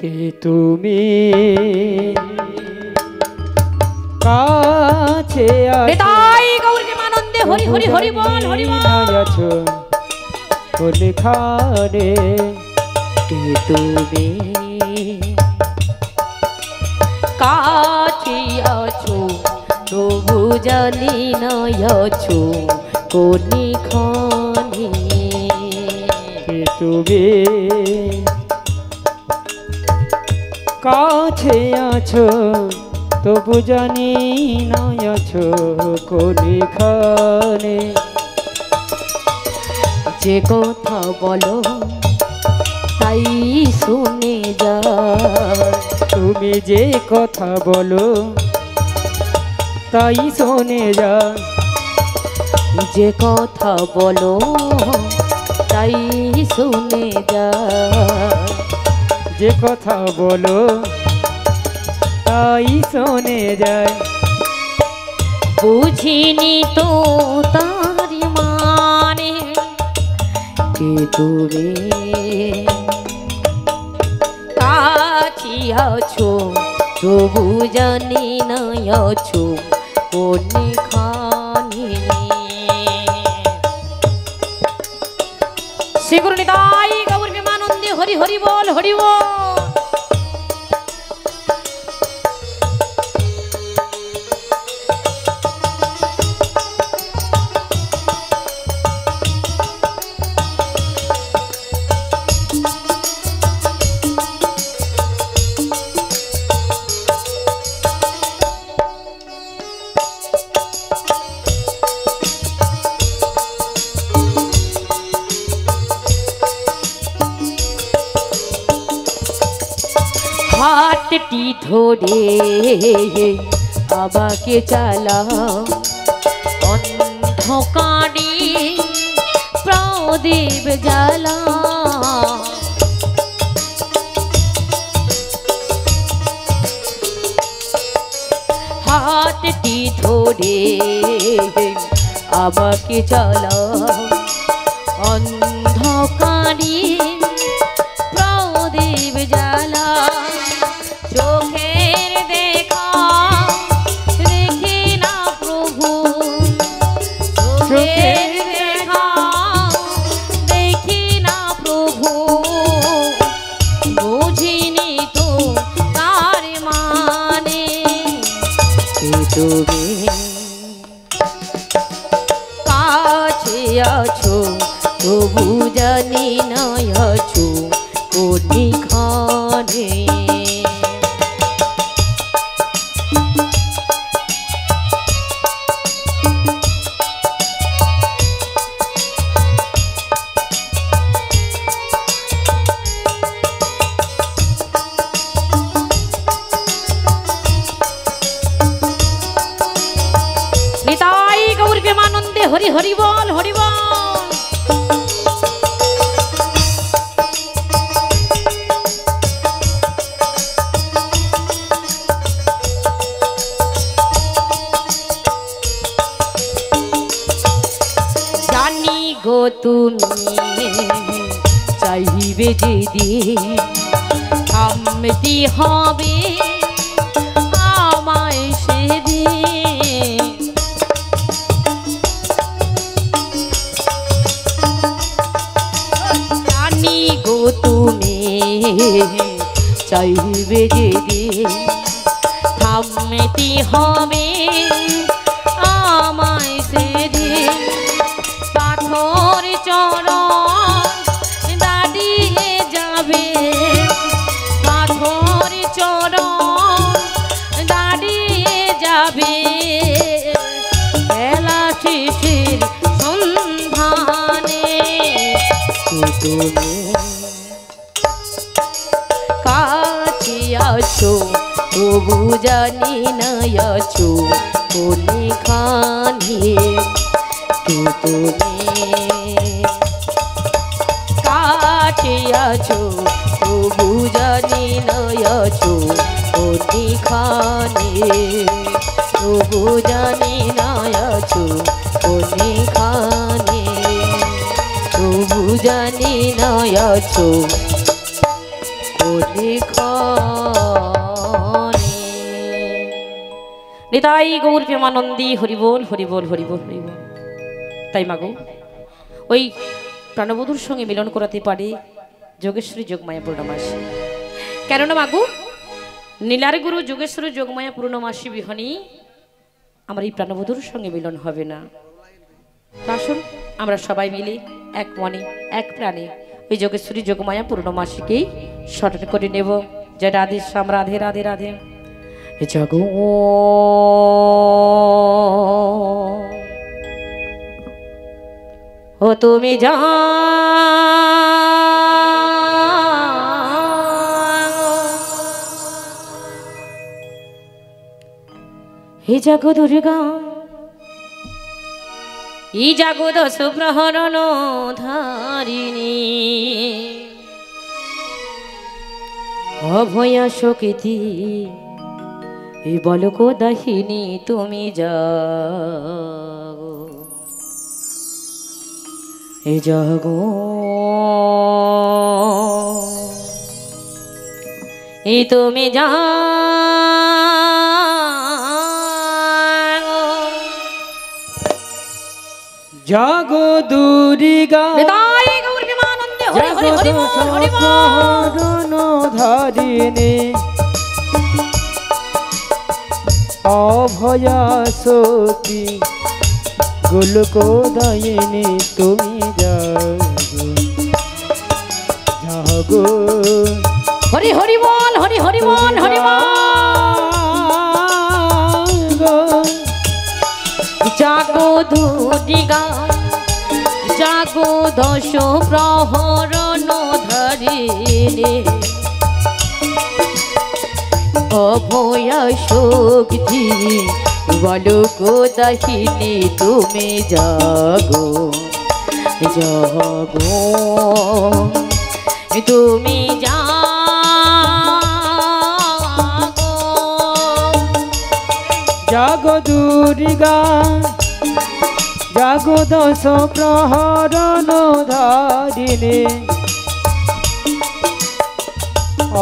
কে তুমি কাছে হৃদয় গৌর প্রেমানন্দে হরি হরি হরি বল হরি বল আছো কোনখানে কে তুমি কাছে আছো তবু জানি না আছো কোনখানে কে তুমি কাছে আছো তবু জানি না আছো কোনখানে যে কথা বলো তাই শুনে যা তুমি যে কথা বলো তাই শোনে যা যে কথা বলো তাই শুনে যা যে কথা বলো তাই শোনে যায় বুঝিনি তো তার মানে কে তুমি কাছে আছো তবু জানি না আছো কোনখানে শ্রীগুরু নিতাই গৌর প্রেমানন্দে হরি হরি বল হরি বল হাতটি ধরে আমাকে চালাও অন্ধকারে প্রদীপ জ্বালা হাতটি ধরে আমাকে চালাও অন্ধকারে প্রদীপ জ্বালা চোখের দেখা দেখি না প্রভু চোখের দেখা দেখি না প্রভু বুঝিনি তো তার মানে তুমি কাছে আছো তবু জানি না আছো কোনখানে নিতাই গৌর প্রেমানন্দে হরি হরি বল হরি বল জানি গো তুমি চাইবে যেদিন থামতে হবে আমায় সেদিন জানি গো তুমি চাইবে যেদিন থামতে হবে আমায় সেদিন পাথর চরণ দাঁড়িয়ে যাবে পাথর চরণ দাঁড়িয়ে যাবে বেলা শেষের সন্ধানে তুমি কাছে আছো তবু জানি না আছো কোনখানে তুমি কাছে আছো তবু জানি না আছো কোনখানে তবু জানি না আছো কোনখানে তবু জানি না আছো নিতাই গৌর প্রেমানন্দী হরিবোল হরিবোল হরিবোল হরিবোল। তাই মাগো ওই প্রাণবধূর সঙ্গে মিলন করাতে পারে যোগেশ্বরী যোগমায়া পূর্ণমাসী। কেননা মাগো নীলার গুরু যোগেশ্বরী যোগমায়া পূর্ণমাসী বিহনী আমার এই প্রাণবধূর সঙ্গে মিলন হবে না। আসুন আমরা সবাই মিলে এক মনে এক প্রাণে ওই যোগেশ্বরী যোগমায়া পূর্ণমাসীকেই স্মরণ করে নেব। জয় রাধে শ্যাম, রাধে রাধে রাধে। জগ ও তুমি যা হে জাগো দুর্গা, ই জাগো দশ প্রহরণ ধারিণী, অভয়া শোকিতি এই বলক দাহিনী তুমি জাগো, এ জাগো এই তুমি জাগো দুর্গা, ধারিণী অভয়া শক্তি গোলক দায়িনী তুমি জাগো জাগো। হরি হরি বল, হরি হরি বল, হরি বল। জাগো দুর্গা, জাগো দশ প্রহরণ ধারিণী, অভয়া শক্তি বলক দাহিনী তুমি জাগো জাগো তুমি জাগো। জাগো দুর্গা, জাগো দশ প্রহরণ ধারিণী,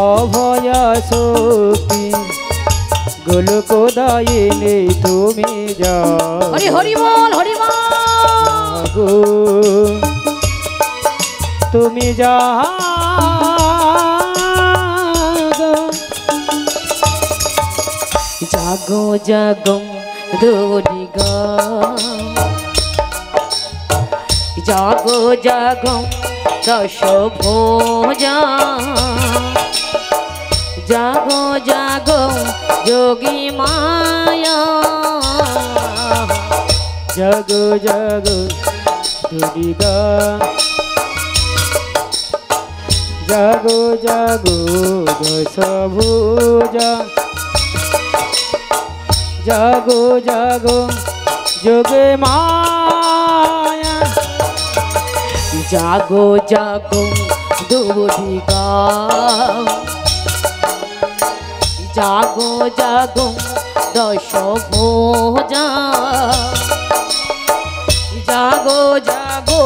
অভয়া শক্তি গোলক দায়িনী তুমি জাগো। হরি হরি বল, হরি জাগো তুমি জাগো। জাগো জাগো দুর্গা, জাগো জাগো দশ ভোজা, জাগো জাগো যোগী মায়া, জাগো জাগো দুর্গা, জাগো জাগো দশ ভুজা, জাগো জাগো যোগে মায়া, জাগো জাগো দুর্গা, জাগো জাগো দশ ভোজা, জাগো জাগো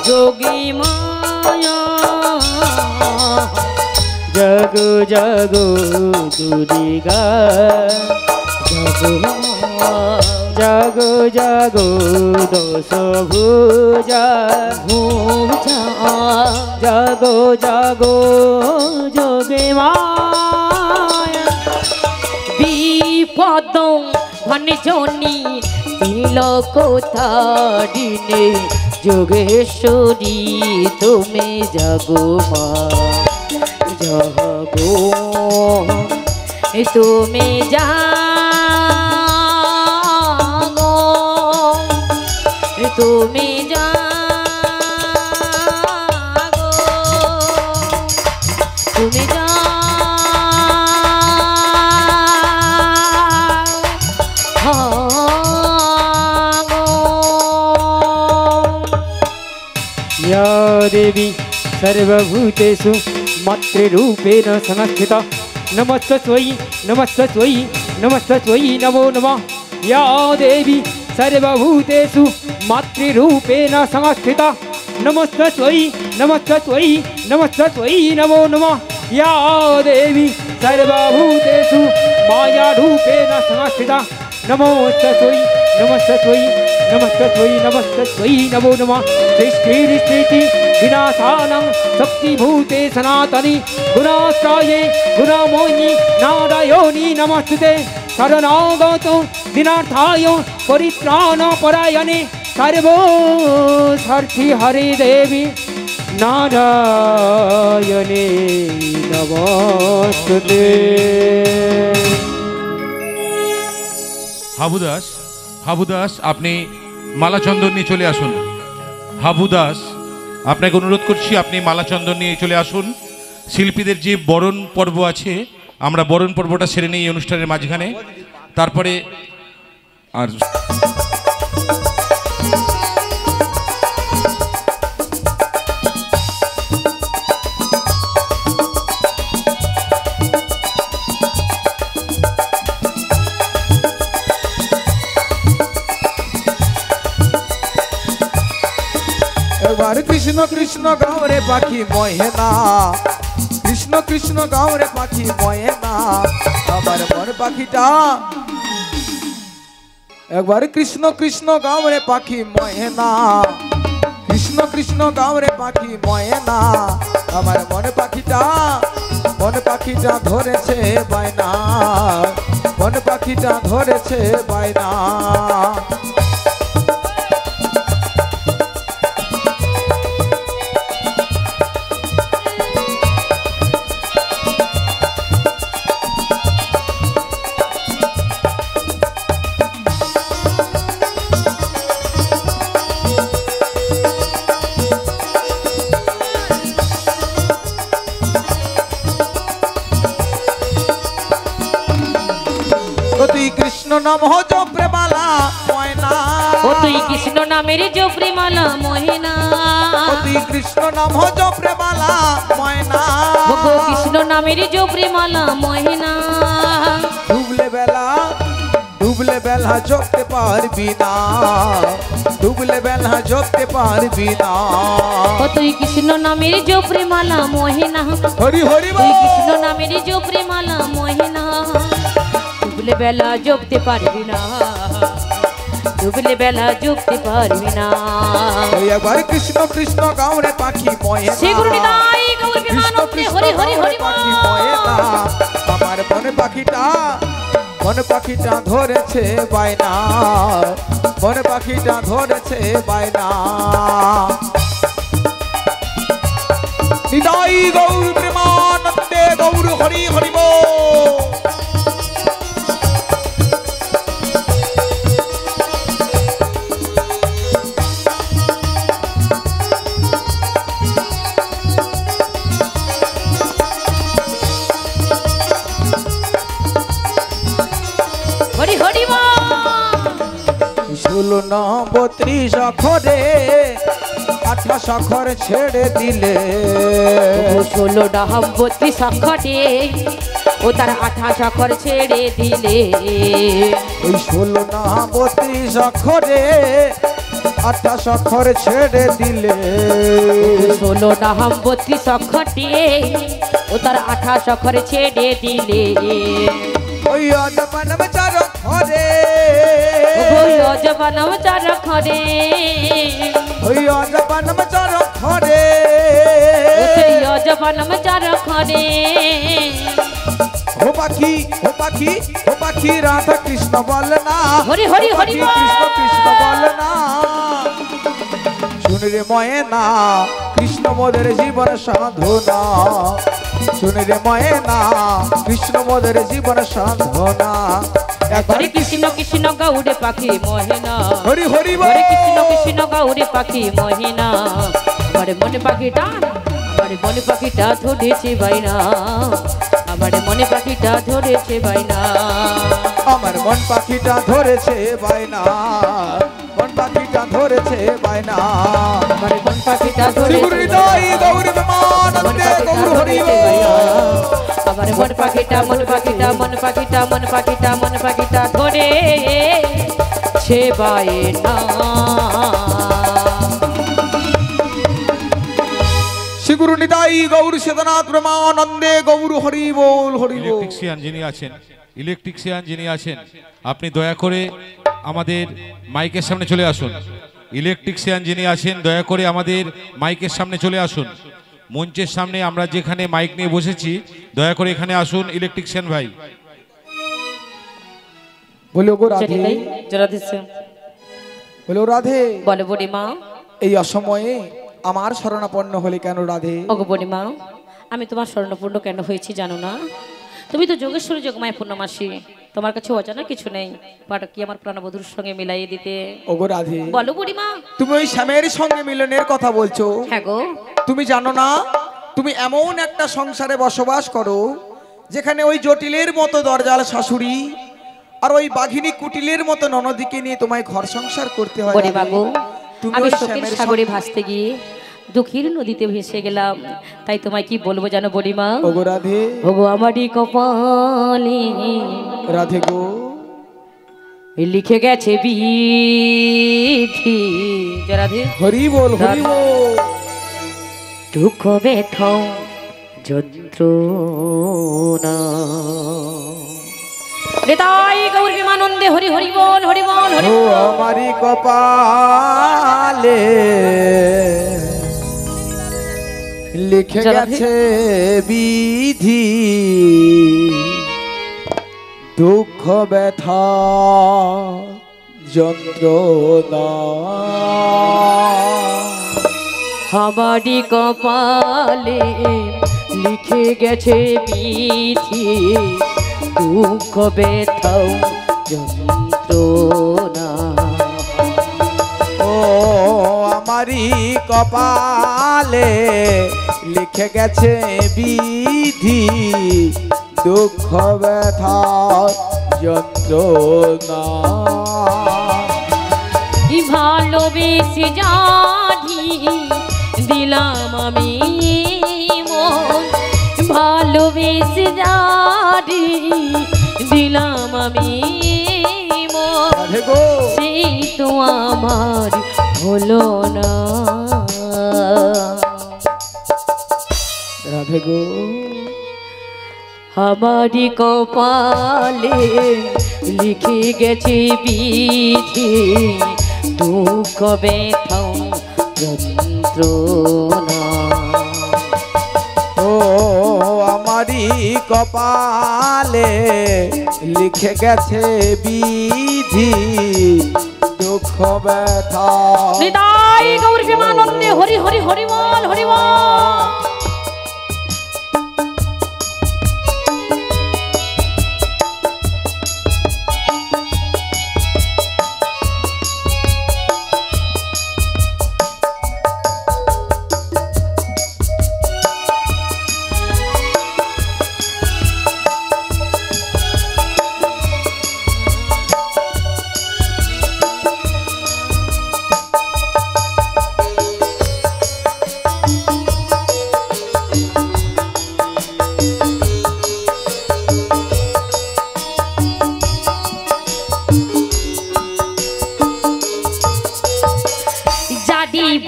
যোগী মায়া, জাগো জাগো দুর্গা, জাগো জাগো দশ ভুজা ভোজা, জাগো জাগো যোগে মায়া, বিপদ ভঞ্জনী তিলক তারিণী, যোগেশ্বরী তুমি জাগো মা জাগো তুমি জাগো তুমি জাগো তুমি या देवी सर्वभूतेषु मातृरूपेण संस्थिता नमस्तस्यै नमस्तस्यै नमस्तस्यै नमो नमः। या देवी सर्वभूतेषु मातृरूपेण संस्थिता नमस्तस्यै नमस्तस्यै नमस्तस्यै नमो नमः। या देवी सर्वभूतेषु मायारूपेण संस्थिता नमोस्तस्यै नमस्तस्यै नमस्तस्यै नमस्तस्यै नमो नमः सृष्टिस्थिति विनाशानां शक्तिभूते सनातनी गुणाश्रये गुणमोहिनी नारायणी नमस्तुते शरणागतो दीनार्थाय परित्राणपरायणे सर्वसार्थी हरे देवी नारायणे नमस्तुते। হাবুদাস হাবুদাস আপনি মালা চন্দন নিয়ে চলে আসুন। হাবুদাস আপনাকে অনুরোধ করছি আপনি মালা চন্দন নিয়ে চলে আসুন। শিল্পীদের যে বরণ পর্ব আছে আমরা বরণ পর্বটা সেরে নিই এই অনুষ্ঠানের মাঝখানে, তারপরে আর এবার কৃষ্ণ কৃষ্ণ গাও রে পাখি ময়না, কৃষ্ণ কৃষ্ণ গাও রে পাখি ময়না আমার মন পাখিটা। একবার কৃষ্ণ কৃষ্ণ গাও রে পাখি ময়না, কৃষ্ণ কৃষ্ণ গাও রে পাখি ময়না আমার মন পাখিটা। মন পাখিটা ধরেছে বায়না, মন পাখিটা ধরেছে বায়না। কৃষ্ণ নাম হো জপরে মালা ময়না, ও তুই কৃষ্ণ নামের জপরে মালা ময়না, ও তুই কৃষ্ণ নাম হো জপরে মালা ময়না, ও গো কৃষ্ণ নামের জপরে মালা ময়না। ডুবলে বেলা জপতে পারবি না, ডুবলে বেলা জপতে পারবি না। ও তুই কৃষ্ণ নামের জপরে মালা ময়না, হরি হরি তুই কৃষ্ণ নামের জপরে মালা ময়না। ডুবলে বেলা জপতে পারবি না, ডুবলে বেলা জপতে পারবি না। একবার কৃষ্ণ কৃষ্ণ গাও রে পাখি ময়না, শ্রী গুরু নিতাই গৌর প্রেমানন্দে হরি হরি হরি পাখি ময়না আমার মন পাখিটা। মন পাখিটা ধরেছে বায়না, মন পাখিটা ধরেছে বায়না। নিতাই গৌর প্রেমানন্দে গৌর হরি হরি বল। হরি হরি বল। 16 নম্বর 30 অক্ষরে 28 অক্ষর ছেড়ে দিলে, 16 ডাহাম 32 অক্ষরে ও তার 28 অক্ষর ছেড়ে দিলে। ওই 16 নম্বর 30 অক্ষরে 28 অক্ষর ছেড়ে দিলে, 16 ডাহাম 32 অক্ষরে ও তার 28 অক্ষর ছেড়ে দিলে। ওই অজপানম চার অক্ষরে, ওই অজপানম চার অক্ষরে, ওই অজপানম চার অক্ষরে, সেই অজপানম চার অক্ষরে। ও পাখি ও পাখি ও পাখি রাধা কৃষ্ণ বল না, হরি হরি হরি বল। কৃষ্ণ কৃষ্ণ বল না। শুন রে ময়না কৃষ্ণ মোদের জীবন সাধনা, শুন রে ময়না কৃষ্ণ মোদের জীবন সাধনা। হরে কৃষ্ণ কৃষ্ণ গৌরে পাখি মহিনা, হরি হরি বল। হরে কৃষ্ণ কৃষ্ণ গৌরে পাখি মহিনা। আমার মনে পাখিটা, আমার মনে পাখিটা ধরেছে বাইনা, আমার মনে পাখিটা ধরেছে বাইনা। আমার মন পাখিটা ধরেছে বায়না, মন পাখিটা ধরেছে বায়না। আমার মন পাখিটা ধরেছে হৃদয় গৌর প্রেমানন্দে গৌর হরি বল। আমার মন পাখিটা মন পাখিটা মন পাখিটা মন পাখিটা মন পাখিটা ধরেছে বাইনা। শ্রী গুরু নিতাই নিতাই গৌর সেদনাথ ব্রহ্মানন্দে গৌর হরি বল হরি বল। ইলেকট্রিশিয়ান যিনি আছেন আপনি দয়া করে আমাদের মাইকের সামনে চলে আসুন। ইলেকট্রিশিয়ান যিনি আছেন দয়া করে আমাদের মাইকের সামনে চলে আসুন। মঞ্চের সামনে আমরা যেখানে মাইক নিয়ে বসেছি দয়া করে এখানে আসুন ইলেকট্রিশিয়ান ভাই। বলো গো রাধে, বলো রাধে। বলো বুড়িমা, এই অসময়ে আমার শরণাপন্ন হলে কেন রাধে? ওগো বুড়িমা, আমি তোমার শরণাপন্ন কেন হয়েছি জানো না? তুমি তো যোগেশ্বরী যোগমায়া পূর্ণমাসী, তোমার কাছে অজানা কিছু নেই। পাটা কি আমার প্রাণবধূর সঙ্গে মিলাইয়ে দিতে? ওগো রাধে, বলো বুড়িমা। তুমি ওই শ্যামের সঙ্গে মিলনের কথা বলছো? হ্যাঁ গো। তুমি জানো না তুমি এমন একটা সংসারে বসবাস করো যেখানে ওই জটিলের মতো দরজাল শাশুড়ি আর ওই বাঘিনী কুটিলের মতো ননদিকে নিয়ে তোমায় ঘর সংসার করতে হয়। বুড়িমা গো, তুমি আমি ওই শোকের শ্যামের সাগরে ভাসতে গিয়ে দুঃখের নদীতে ভেসে গেলাম। তাই তোমায় কি বলবো জানো বুড়িমা? ওগো রাধে, ওগো আমারই কপালে রাধে গো লিখে গেছে বিধি। রাধে, হরি বল হরি বল। দুঃখ ব্যথা যন্ত্রণা তাই গৌর বিমানন্দে হরি হরি বল হরি বল হরি ও বল। আমারি কপালে লিখে গেছে বিধি, দুঃখ ব্যথা যন্ত্রণা আমারি কপালে লিখে গেছে বিধি, দুঃখ ব্যথা যন্ত্রণা। ও আমারি কপালে লিখে গেছে বিধি, দুঃখ ব্যথা যন্ত্রণা। ভালোবেসে জানি দিলাম আমি মন, ভালোবেসে জানি দিলাম আমি মন, সেই তো আমার হলো না। রাধে গো আমারি কপালে লিখে গেছে বিধি, দুঃখ ব্যথা যন্ত্রণা। ও আমারি কপালে লিখে গেছে বিধি, দুঃখ ব্যথা। নিতাই গৌর বিমানন্দে হরি হরি হরি বল হরি বল।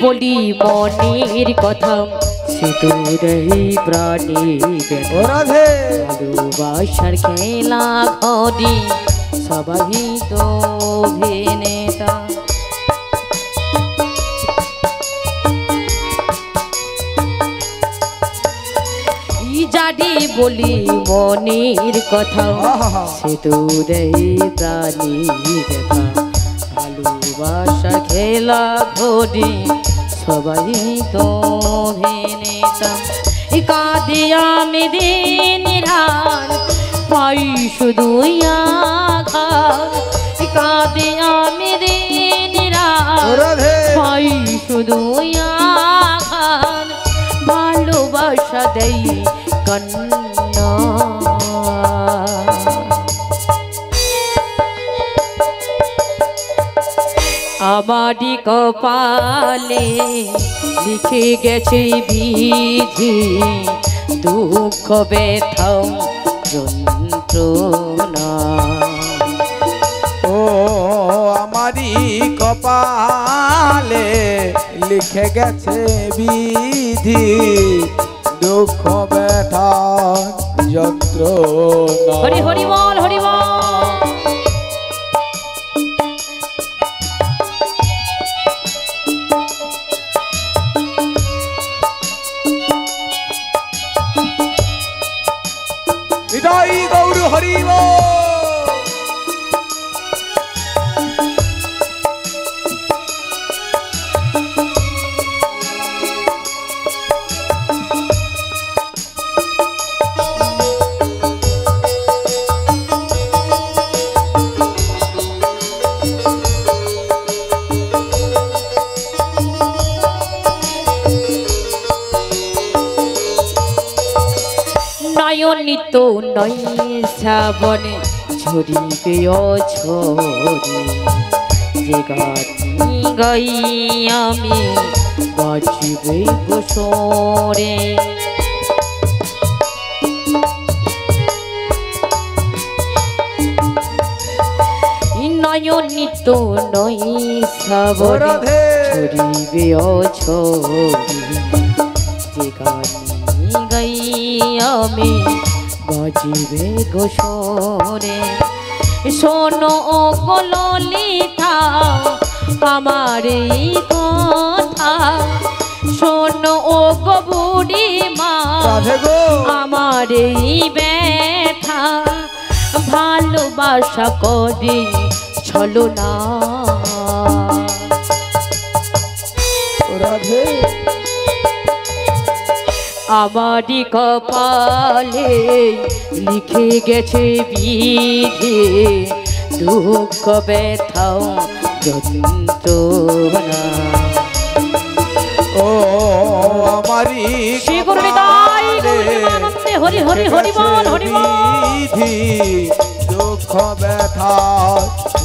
বলি মনের কথা, সে তোরই প্রাণী রাধে। ভালোবাসার খেলা ঘরে সবাই তো অভিনেতা। যারে বলি মনের কথা, সে তোরই প্রাণী ব্যথা। ভালোবাসার খেলা ঘরে সবাই তো অভিনেতা। কাঁদে আমি দিন রাত পাই শুধু আঘাত, কাঁদে আমি দিন রাত পাই শুধু আঘাত। ভালোবাসা দেই কন্যা, আমারি কপালে লিখে গেছে বিধি, দুঃখ ব্যথা যন্ত্রণা। ও আমারি কপালে লিখে গেছে বিধি, দুঃখ ব্যথা যন্ত্রণা। হরি হরি বল, হরি বল। নিতাই গৌর হরি বল। নয়নিত নয় শ্রাবণে ঝরিবে অঝরে, যে গানি গাই আমি বাজিবে গোসরে। নয়নিত নয় শ্রাবণে ঝরিবে অঝরে, যে গানি গাই আমি বাজিবে গোসরে। শোনো গো ললিতা আমার এই কথা, শোনো গো বুড়ি মা আমার এই ব্যথা। ভালোবাসা করে ছলো না রাধে, আমারই কপালে লিখে গেছে বিধি, দুঃখ ব্যথা যন্ত্রণা। ও আমারি শ্রী গুরু নিতাই গৌর প্রেমানন্দে হরি হরি হরি বল, হরি বল। দুঃখ ব্যথা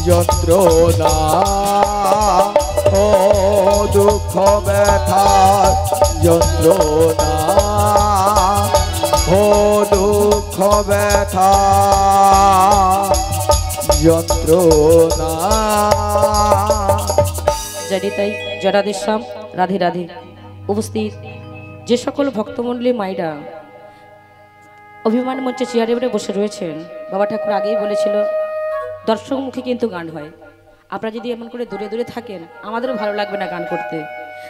যন্ত্রণা, ও দুঃখ ব্যথা যন্ত্রণা, ও দুঃখ ব্যথা যন্ত্রণা। জানি তাই জরাদেশ্যাম রাধে রাধে। উপস্থিত যে সকল ভক্তমণ্ডলী মায়েরা অভিমান মঞ্চে চেয়ারে বেড়ে বসে রয়েছেন, বাবা ঠাকুর আগেই বলেছিল দর্শকমুখী কিন্তু গান হয়। আপনারা যদি এমন করে দূরে দূরে থাকেন আমাদেরও ভালো লাগবে না গান করতে।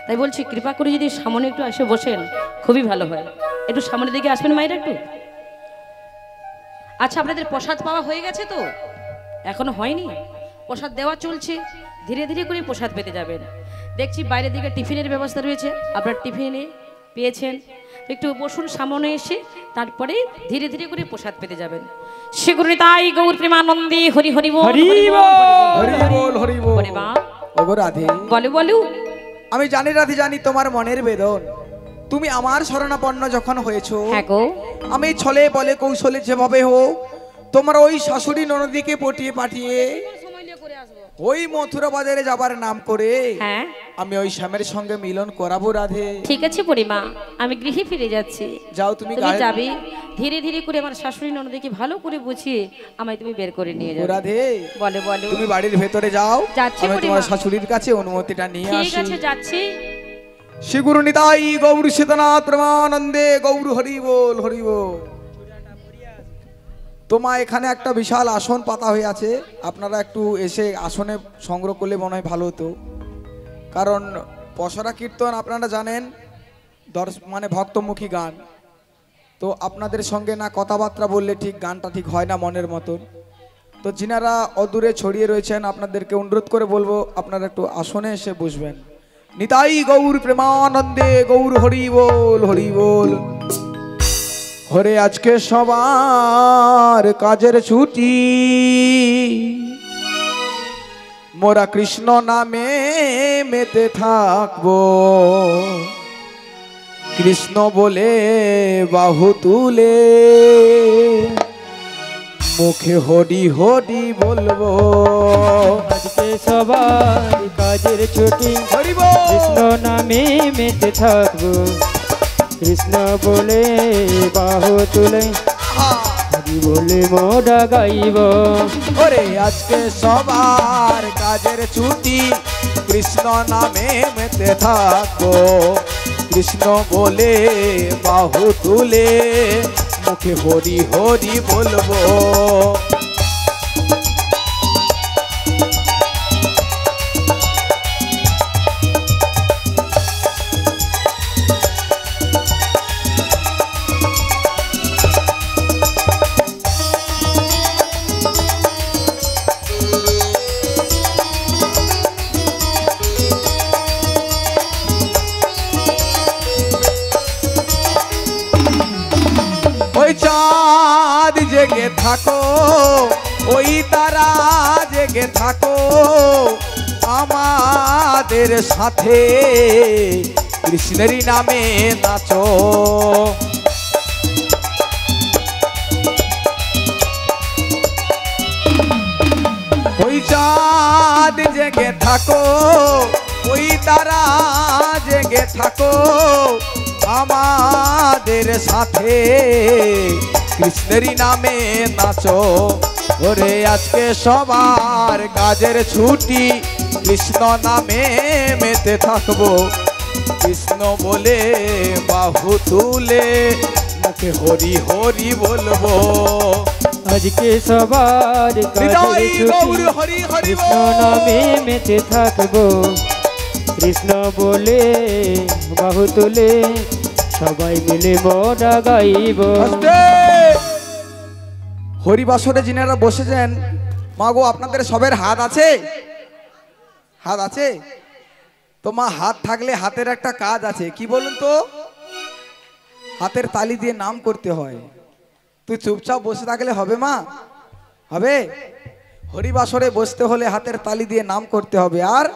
তাই বলছি কৃপা করে যদি সামনে একটু এসে বসেন খুবই ভালো হয়। একটু সামনের দিকে আসবেন মায়েরা একটু। আচ্ছা, আপনাদের প্রসাদ পাওয়া হয়ে গেছে তো? এখনো হয়নি? প্রসাদ দেওয়া চলছে, ধীরে ধীরে করে প্রসাদ পেতে যাবেন। দেখছি বাইরের দিকে টিফিনের ব্যবস্থা রয়েছে, আপনার টিফিনে পেয়েছেন, একটু বসুন সামনে এসে, তারপরে ধীরে ধীরে করে প্রসাদ পেতে যাবেন। শ্রী তাই গৌর প্রেমানন্দে হরি হরি বল, হরি বল, হরি বল, হরি বল। বলে মা ওগো রাধে, বলো বলো। আমি জানি রাধে, জানি তোমার মনের বেদন। তুমি আমার শরণাপন্ন যখন হয়েছো, হ্যাঁ গো, আমি ছলে বলে কৌশলে যেভাবে হোক তোমার ওই শাশুড়ি ননদীকে পটিয়ে পাঠিয়ে ওই মথুরা বাজারে যাবার নাম করে হ্যাঁ আমি ওই শ্যামের সঙ্গে মিলন করাবো রাধে। ঠিক আছে পরিমা, আমি গৃহে ফিরে যাচ্ছি। যাও তুমি যাবে, ধীরে ধীরে করে আমার শাশুড়ি ননদীকে ভালো করে বুঝিয়ে আমায় তুমি বের করে নিয়ে যাবে। রাধে বলে বলো। তুমি বাড়ির ভেতরে যাও, যাচ্ছি আমি পরিমা। তোমার শাশুড়ির কাছে অনুমতিটা নিয়ে ঠিক আসি। আছে, যাচ্ছি। শ্রী গুরু নিতাই গৌর সীতানাথ প্রেমানন্দে গৌর হরি বল, হরি বল। তোমার এখানে একটা বিশাল আসন পাতা হয়ে আছে, আপনারা একটু এসে আসনে সংগ্রহ করলে মনে হয় ভালো হতো। কারণ পসরা কীর্তন আপনারা জানেন মানে ভক্তমুখী গান, তো আপনাদের সঙ্গে না কথাবার্তা বললে ঠিক গানটা ঠিক হয় না মনের মতন। তো যিনারা অদূরে ছড়িয়ে রয়েছেন আপনাদেরকে অনুরোধ করে বলবো আপনারা একটু আসনে এসে বসবেন। নিতাই গৌর প্রেমানন্দে গৌর হরি বল, হরি বল। হরে আজকে সবার কাজের ছুটি, মোরা কৃষ্ণ নামে মেতে থাকবো, কৃষ্ণ বলে বাহু তুলে মুখে হরি হরি বলবো। আজকে সবার কাজের ছুটি, হরি বল। কৃষ্ণ নামে মেতে থাকবো, কৃষ্ণ বলে বাহু তুলে হরি বলে মোরা গাইব। ওরে আজকে সবার কাজের ছুটি, কৃষ্ণ নামে মেতে থাকবো, কৃষ্ণ বলে বাহু তুলে মুখে হরি হরি বলবো। ওই চাঁদ জেগে থাকো, ওই তারা জেগে থাকো, আমাদের সাথে কৃষ্ণেরই নামে নাচো। ওই চাঁদ জেগে থাকো, ওই তারা জেগে থাকো, আমাদের সাথে কৃষ্ণেরই নামে নাচো। ওরে আজকে সবার কাজের ছুটি, কৃষ্ণ নামে মেতে থাকবো। কৃষ্ণ বলে বাহু তুলে মুখে হরি হরি বলবো। আজকে সবার কাজের ছুটি, হরি হরি কৃষ্ণ নামে মেতে থাকবো। কৃষ্ণ বলে বাহু তুলে সবাই মিলে মোরা গাইব। হরিবাসরে যিনারা বসেছেন, মাগো আপনাদের সবের হাত আছে? হাত আছে তো মা? হাত থাকলে হাতের একটা কাজ আছে, কি বলুন তো? হাতের তালি দিয়ে নাম করতে হয়। তুই চুপচাপ বসে থাকলে হবে মা? হবে? হরিবাসরে বসতে হলে হাতের তালি দিয়ে নাম করতে হবে। আর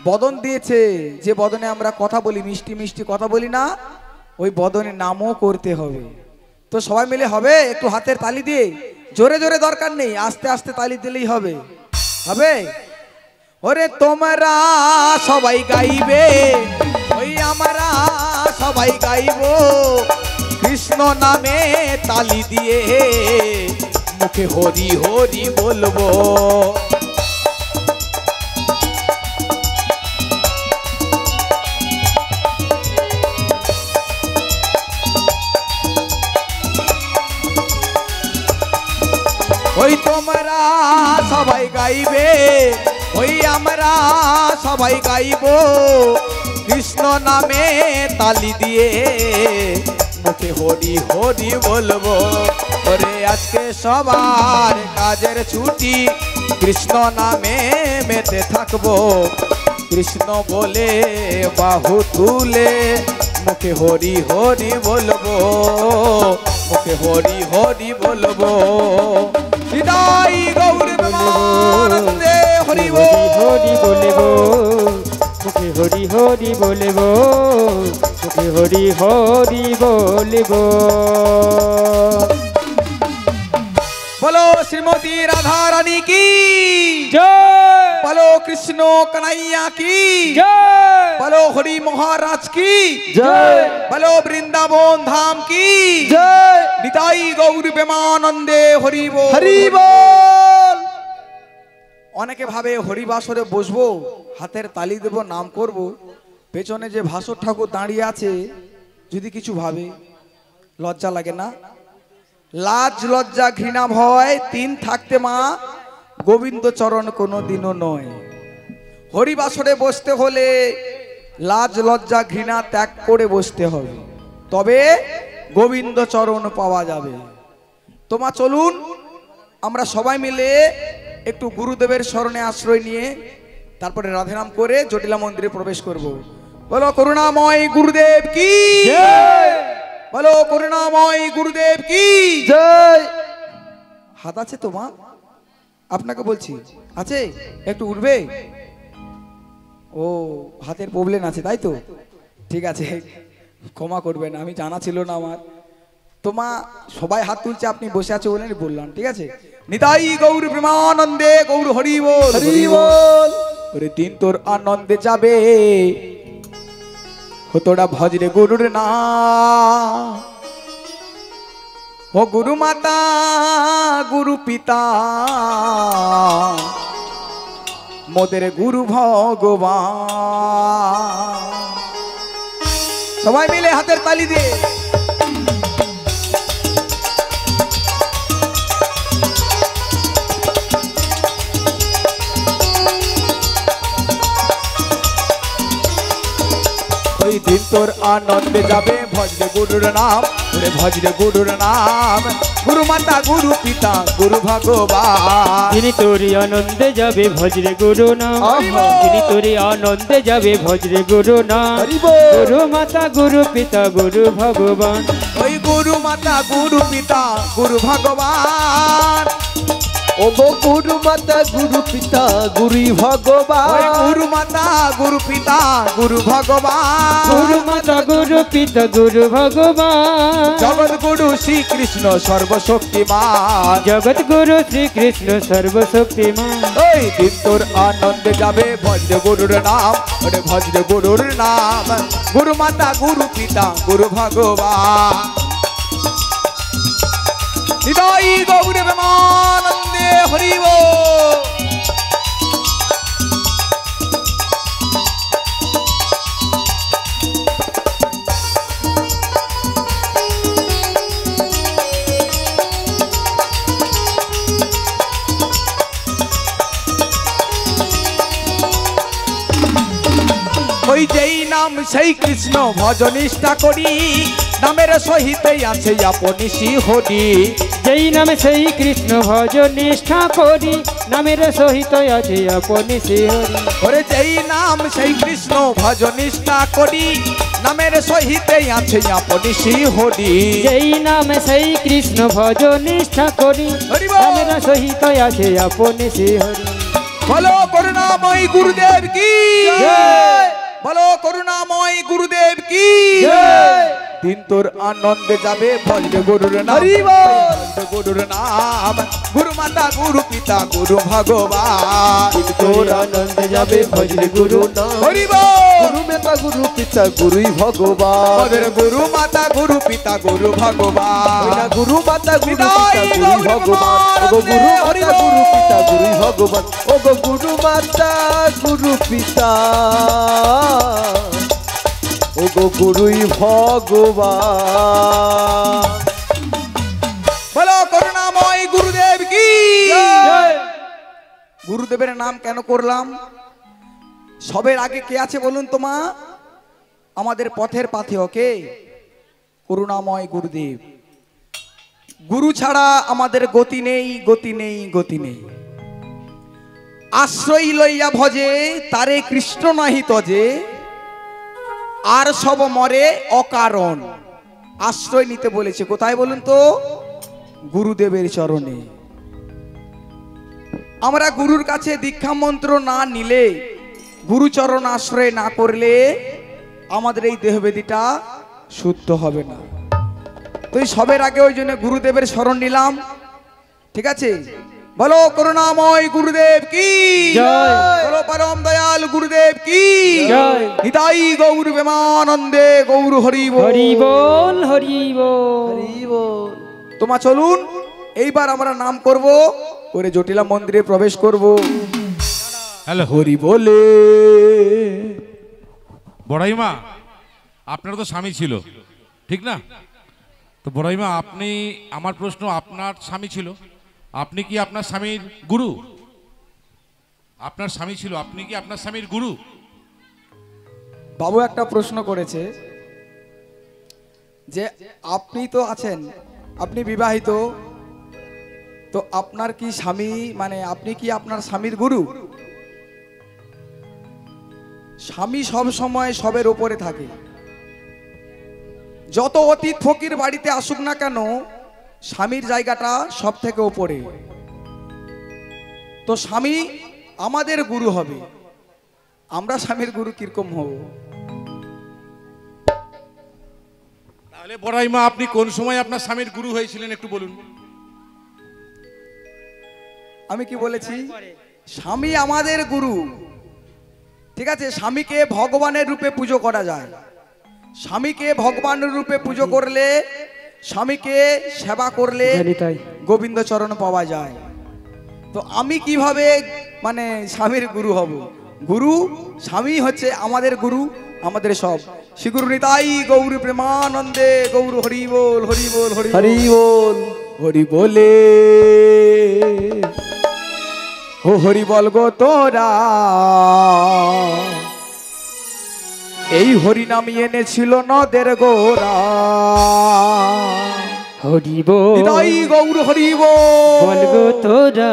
বদন দিয়েছে, যে বদনে আমরা কথা বলি, মিষ্টি মিষ্টি কথা বলি না, ওই বদনে নামও করতে হবে। তো সবাই মিলে হবে একটু হাতের তালি দিয়ে, জোরে জোরে দরকার নেই, আস্তে আস্তে তালি দিলেই হবে। হবে? ওরে তোমরা সবাই গাইবে, ওই আমরা সবাই গাইব, কৃষ্ণ নামে তালি দিয়ে মুখে হরি হরি বলবো। ওই তোমরা সবাই গাইবে, ওই আমরা সবাই গাইব, কৃষ্ণ নামে তালি দিয়ে মুখে হরি হরি বলবো। ওরে আজকে সবার কাজের ছুটি, কৃষ্ণ নামে মেতে থাকবো। কৃষ্ণ বলে বাহু তুলে মুখে হরি হরি বলবো, মুখে হরি হরি বলবো। হৃদয় গৌর প্রেমানন্দে হরি হরি বলব, মুখে হরি হরি বলব, মুখে হরি হরি বলব। বলো শ্রীমতী রাধা রানী কি জয়, বলো কৃষ্ণ কনাইয়া কি জয়, বলো হরি মহারাজ কি জয়, বলো বৃন্দাবন ধাম কি জয়। নিতাই গৌর প্রেমানন্দে হরি বল হরি বল। অনেকে ভাবে হরিবাসরে বসবো, হাতের তালি দেব, নাম করব, পেছনে যে ভাস্বর ঠাকুর দাঁড়িয়ে আছে যদি কিছু ভাবে, লজ্জা লাগে না? লাজ লজ্জা ঘৃণা ভয় তিন থাকতে মা গোবিন্দ চরণ কোনো দিনও নয়। হরিবাসরে বসতে হলে লাজ লজ্জা ঘৃণা ত্যাগ করে বসতে হবে, তবে গোবিন্দ চরণ পাওয়া যাবে। তোমা চলুন আমরা সবাই মিলে একটু গুরুদেবের শরণে আশ্রয় নিয়ে তারপরে রাধেনাম করে জটিলা মন্দিরে প্রবেশ করব। বলো করুণাময় গুরুদেব কি জয়, বলো করুণাময় গুরুদেব কি জয়। হাত আছে তোমা? আপনাকে বলছি, আছে? একটু উঠবে? ও হাতের প্রবলেম আছে তাই তো? ঠিক আছে, ক্ষমা করবেন, আমি জানা ছিল না আমার। তোমা সবাই হাত তুলছে, আপনি বসে আছে বলে বললাম, ঠিক আছে? নিতাই গৌর প্রেমানন্দে গৌর হরি বল হরি বল। ওরে দিন তোর আনন্দে যাবে, তোরা ভজরে গুরুর না, ও গুরু মাতা গুরু পিতা মোদের গুরু ভগবান। সবাই মিলে হাতের তালি দিয়ে ওই দিন তোর আনন্দে যাবে ভজরে গুরুর নাম, ওরে ভজরে গুরুর নাম। গুরু মাতা গুরু পিতা গুরু ভগবান, যিনি তোরি আনন্দে যাবে ভজরে গুরু নাম, যিনি তোরি আনন্দে যাবে ভজরে গুরু নাম। গুরু মাতা গুরু পিতা গুরু ভগবান, ওই গুরু মাতা গুরু পিতা গুরু ভগবান। ও গো গুরু মাতা গুরু পিতা গুরু ভগবান, ওই গুরু মাতা গুরু পিতা গুরু ভগবান। গুরু মাতা গুরু পিতা গুরু ভগবান, জগৎ গুরু শ্রীকৃষ্ণ সর্বশক্তিমান। জগৎ গুরু শ্রীকৃষ্ণ সর্বশক্তিমান। ওই দিন তোর আনন্দে যাবে ভজরে গুরুর নাম, ওরে ভজরে গুরুর নাম। গুরু মাতা গুরু পিতা গুরু ভগবান। হৃদয় গৌরে প্রেমানন্দে হরি বল। ওই যেই নাম সেই কৃষ্ণ ভজনিষ্ঠা করি, নামের সহিতেই আছে আপনি হরি। যেই নামে সেই কৃষ্ণ ভজ নিষ্ঠা করি, নামের সহিত আছে আপনি শ্রীহরি। ওরে যেই নাম সেই কৃষ্ণ ভজনিষ্ঠা করি, নামের সহিতেই আছে আপনি হরি। যেই নামে সেই কৃষ্ণ ভজ নিষ্ঠা করি, হরি বল। নামের সহিত আছে আপনি শ্রীহরি। বলো করুণাময় গুরুদেব কি জয়। বলো করুণাময় গুরুদেব কি জয়। দিন তোর আনন্দে যাবে ভজরে গুরুর নাম, হরি বল। ভজরে গুরুর নাম। গুরু মাতা গুরু পিতা গুরু ভগবান। দিন তোর আনন্দে যাবে ভজরে গুরু নাম, হরি বল। গুরু মাতা গুরু পিতা গুরুই ভগবান। আমাদের গুরু মাতা গুরু পিতা গুরু ভগবান। ওই না গুরু মাতা গুরু পিতা গুরুই ভগবান। ও গো গুরু মাতা গুরু পিতা গুরুই ভগবান। ও গো গুরু মাতা গুরু পিতা ও গো গুরুই ভগবান। বলো করুণাময় গুরুদেব কি জয়। গুরুদেবের নাম কেন করলাম? সবের আগে কে আছে বলুন তো মা? আমাদের পথের পাথে ওকে করুণাময় গুরুদেব। গুরু ছাড়া আমাদের গতি নেই, গতি নেই, গতি নেই। আশ্রয় লইয়া ভজে তারে কৃষ্ণ নাহি তজে, আর সব মরে অকারণ। আশ্রয় নিতে বলেছে কোথায় বলুন তো? গুরুদেবের চরণে। আমরা গুরুর কাছে দীক্ষা মন্ত্র না নিলে, গুরুচরণ আশ্রয় না করলে আমাদের এই দেহবেদীটা শুদ্ধ হবে না। তো এই সবের আগে ওই জন্য গুরুদেবের শরণ নিলাম। ঠিক আছে, বলো করুণাময় গুরুদেব কি জয়। বলো পরম দয়াল গুরুদেব কি জয়। নিতাই গৌর প্রেমানন্দে গৌর হরি বল। হরি বল হরি বল। হরি বল। তোমা চলুন এইবার আমরা নাম করব, করে জটিলা মন্দিরে প্রবেশ করব। হ্যালো হরি বলে। বড়াইমা, আপনার তো স্বামী ছিল, ঠিক না? তো বড়াইমা, আপনি, আমার প্রশ্ন, আপনার স্বামী ছিল, আপনি কি আপনার স্বামীর গুরু? আপনার স্বামী ছিল, আপনি কি আপনার স্বামীর গুরু? বাবু একটা প্রশ্ন করেছে যে আপনি তো আছেন, আপনি বিবাহিত, তো আপনার কি স্বামী, মানে আপনি কি আপনার স্বামীর গুরু? স্বামী সব সময় সবের উপরে থাকে। যত অতীত ফকির বাড়িতে আসুক না কেন, স্বামীর জায়গাটা সব থেকে উপরে। তো স্বামী আমাদের গুরু হবে, আমরা স্বামীর গুরু কিরকম হব? তাহলে বড়াইমা, আপনি কোন সময় আপনার স্বামীর গুরু হয়েছিলেন একটু বলুন। আমি কি বলেছি? স্বামী আমাদের গুরু। ঠিক আছে, স্বামীকে ভগবানের রূপে পুজো করা যায়। স্বামীকে ভগবানের রূপে পুজো করলে, স্বামীকে সেবা করলে জানি তাই। গোবিন্দ চরণ পাওয়া যায়। তো আমি কিভাবে মানে স্বামীর গুরু হব? গুরু স্বামী হচ্ছে আমাদের গুরু, আমাদের সব। শ্রী গুরু নিতাই গৌর প্রেমানন্দে গৌর হরি বল হরি বল হরি বল। হরি বল। হরি বলে ও হরি বল গো তোরা, এই হরি নাম এনেছিল নদের গোরা। হরি বল নিতাই গৌর হরি বল গো তোরা,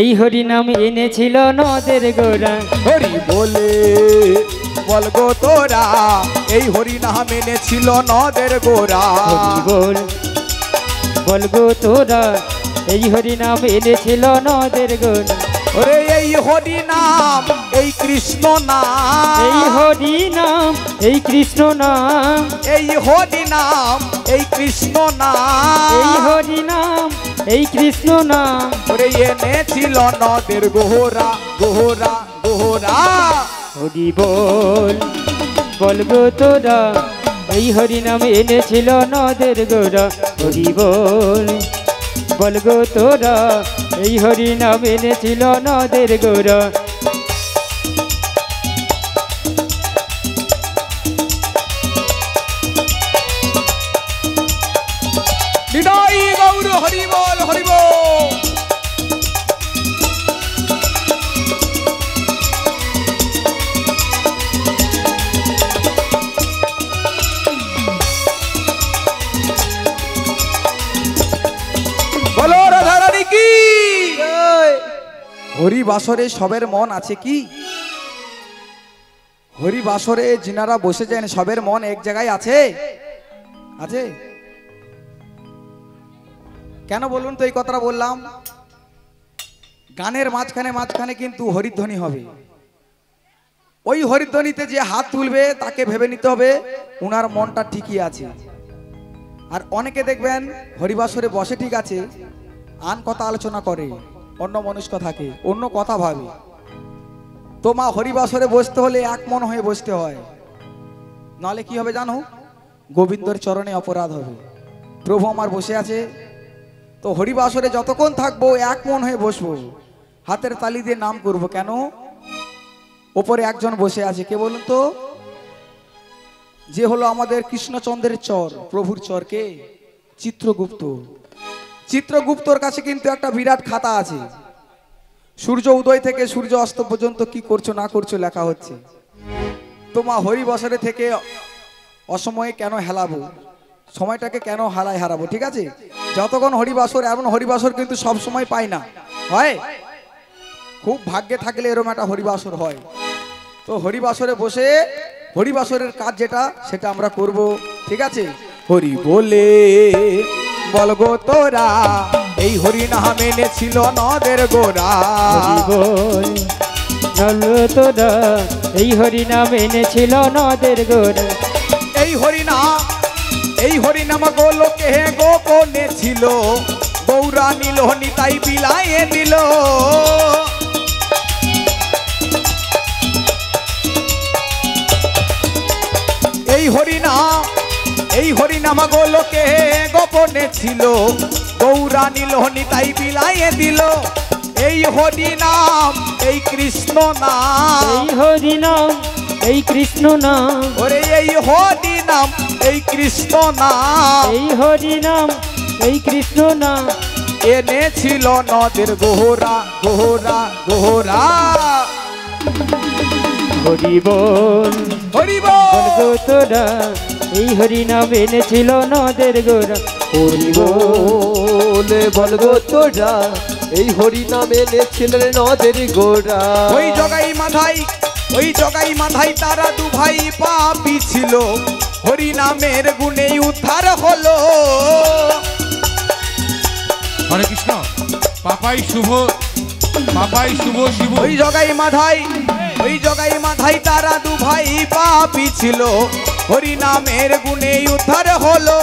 এই হরি নাম এনেছিল নদের গোরা। হরি বলে বল গো তোরা, এই হরি নাম এনেছিল নদের গোরা। হরি বল বল গো তোরা, এই হরি নাম এনেছিল নদের গোরা। ওরে এই হরি নাম এই কৃষ্ণ নাম, এই হরি নাম এই কৃষ্ণ নাম, এই হরি নাম এই কৃষ্ণ নাম, এই হরি নাম এই কৃষ্ণ নাম। ওরে এনেছিল নদের গোরা গোরা গোরা। হরি বল বল গো তোরা, এই হরি নাম এনেছিল নদের গোরা। হরি বল বল গো তোরা, এই হরি নাম এনেছিল নদের গোরা। নিতাই গৌর হরি বল হরি বল। বলো রাধা রানী কি। হরি বাসরে সবের মন আছে কি? হরি বাসরে যিনারা বসেছেন সবের মন এক জায়গায় আছে? আছে? কেন বলুন তো এই কথাটা বললাম? গানের মাঝখানে মাঝখানে কিন্তু হরিধ্বনি হবে। ওই হরিধ্বনিতে যে হাত তুলবে তাকে ভেবে নিতে হবে উনার মনটা ঠিকই আছে। আর অনেকে দেখবেন হরিবাসরে বসে ঠিক আছে, আন কথা আলোচনা করে, অন্য মনস্ক থাকে, অন্য কথা ভাবে। তো মা হরিবাসরে বসতে হলে এক মন হয়ে বসতে হয়, নাহলে কি হবে জানো? গোবিন্দর চরণে অপরাধ হবে। প্রভু আমার বসে আছে, তো হরিবাসরে যতক্ষণ থাকবো এক মন হয়ে বসবো, হাতের তালি দিয়ে নাম করব। কেন? ওপরে একজন বসে আছে, কে বলুন তো? যে হলো আমাদের কৃষ্ণচন্দ্রের চর, প্রভুর চর। কে? চিত্রগুপ্ত। চিত্রগুপ্তর কাছে কিন্তু একটা বিরাট খাতা আছে। সূর্য উদয় থেকে সূর্য অস্ত পর্যন্ত কি করছো না করছো লেখা হচ্ছে। তো মা হরিবাসরে থেকে অসময়ে কেন হেলাবো, সময়টাকে কেন হারাবো? ঠিক আছে, যতক্ষণ হরিবাসর, এমন হরিবাসর কিন্তু সব সময় পাই না, হয় খুব ভাগ্যে থাকলে এরকম একটা হরিবাসর হয়। তো হরিবাসরে বসে হরিবাসরের কাজ যেটা সেটা আমরা করব। ঠিক আছে, হরি বলে বল গো তোরা, এই হরি নাম এনেছিল নদের গোরা। হরি বল বল তোরা, এই হরি নাম এনেছিল নদের গোরা। এই হরি নাম গোলকে গোপনে ছিল, গৌরা নীল নিতাই বিলায়ে দিল। এই হরি নাম গোলকে গোপনে ছিল, গৌরা নীল নিতাই বিলায়ে দিল। এই হরি নাম এই কৃষ্ণ নাম, এই হরি নাম এই কৃষ্ণ নাম, ওরে এই হরি নাম এই কৃষ্ণ নাম, এই হরি নাম এই কৃষ্ণ নাম। এনেছিল নদের গোহরা গোহরা গোহরা। হরি বল হরি বল গো তোরা, এই হরি নাম এনেছিল নদের গোরা। হরি বল বল গো তোরা, এই হরি নাম এনেছিলেন নদের গোরা। ওই জগাই মাথায় তারা দু ভাই পাপী ছিল, হরি নামের গুণে উদ্ধার হলো। হরে কৃষ্ণ। পাপাই শুভ শিব। ওই জগাই মাথায় তারা দু ভাই পাপী ছিল, হরি নামের গুণে উদ্ধার হলো।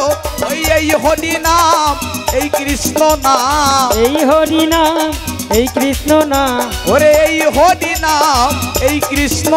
এই হরি নাম এই কৃষ্ণ নাম, এই হরি নাম এই কৃষ্ণ নাম, ওরে এই হরি নাম এই কৃষ্ণ